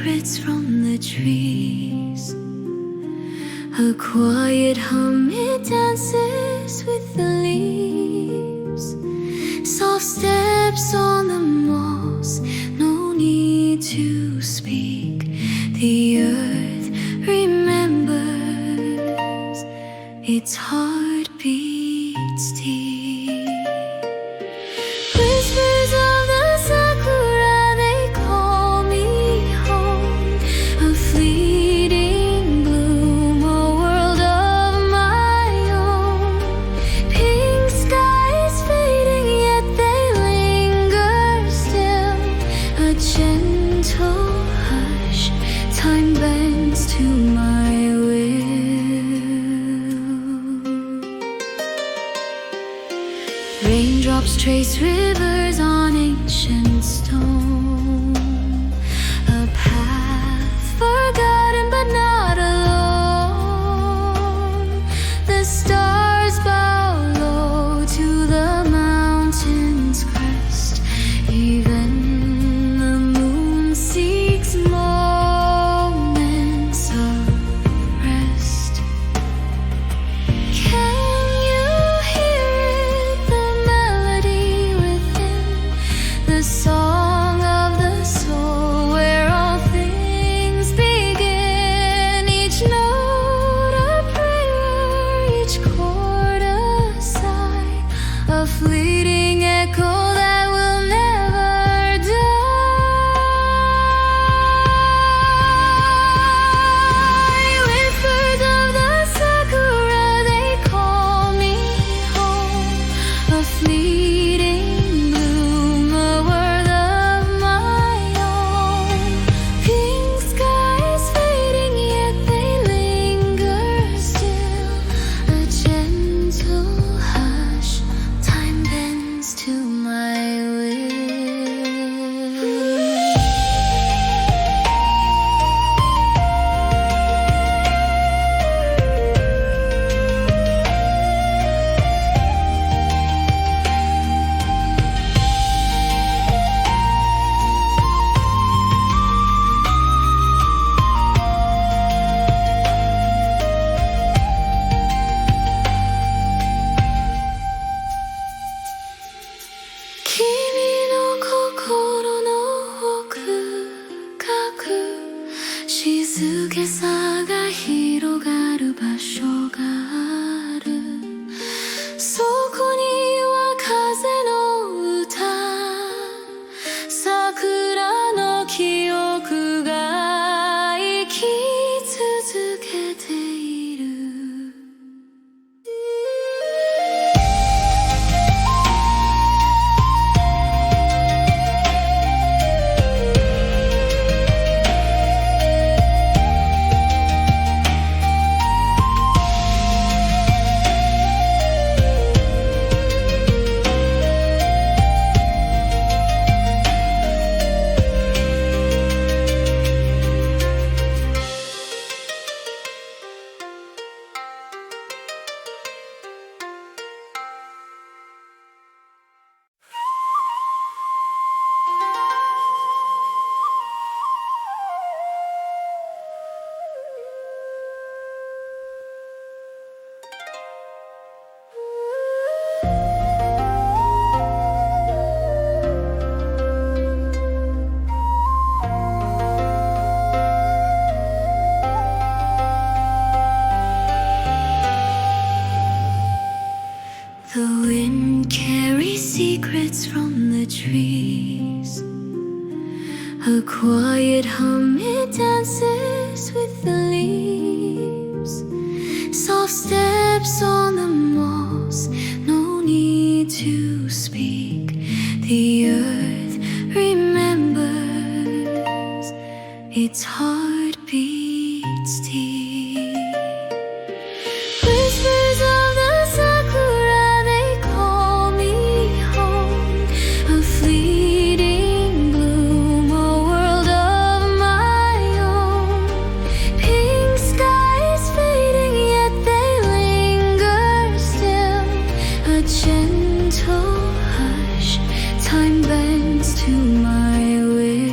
secrets from the trees. A quiet hum, it dances with the leaves. Soft steps on the moss, no need to speak. The earth remembers, its heart beats deep. Whispers of the sakura, they call me home. A fleeting bloom, a world of my own. Pink skies fading, yet they linger still. A gentle hush, time bends to my will. Raindrops trace rivers on ancient stone. A path forgotten but not alone. The stars bow low to the mountain's crest. Even the moon seeks moments of rest. Can you hear it, the melody within, the song of the soul, where all things begin? Each note a prayer, each chord a sigh, a fleeting echo that will never die. Whispers of the sakura, they call me home. A fleeting bloom, a word of my own. Pink skies fading, yet they linger still. A gentle hush, time bends to my will. Kimi no kokoro no oku kaku, shizuke sa ga hirogaru basho ga aru. Soko ni wa kaze no uta, sakura no kyoku ga ikitsuzukete iru. The wind carries secrets from the trees. A quiet hum, it dances with the leaves. Soft steps on the moss, no need to speak. The earth remembers, its heart beats deep. Whispers of the sakura, they call me home. A fleeting bloom, a world of my own. Pink skies fading, yet they linger still. A gentle hush, time bends to my will.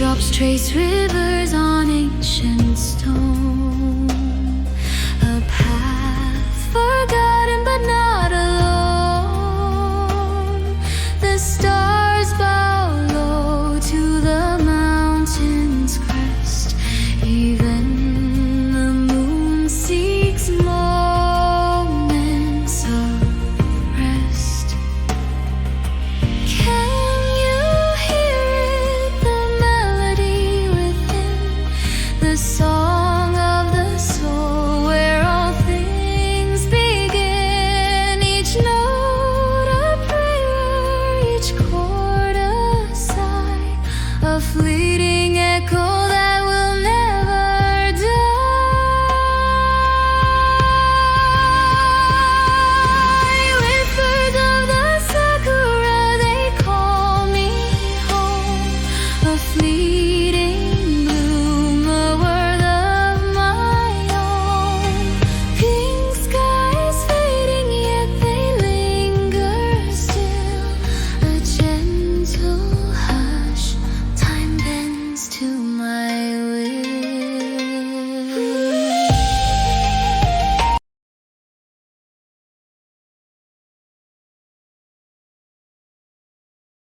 Raindrops trace rivers on ancient stone, a path forgotten but not alone. The stars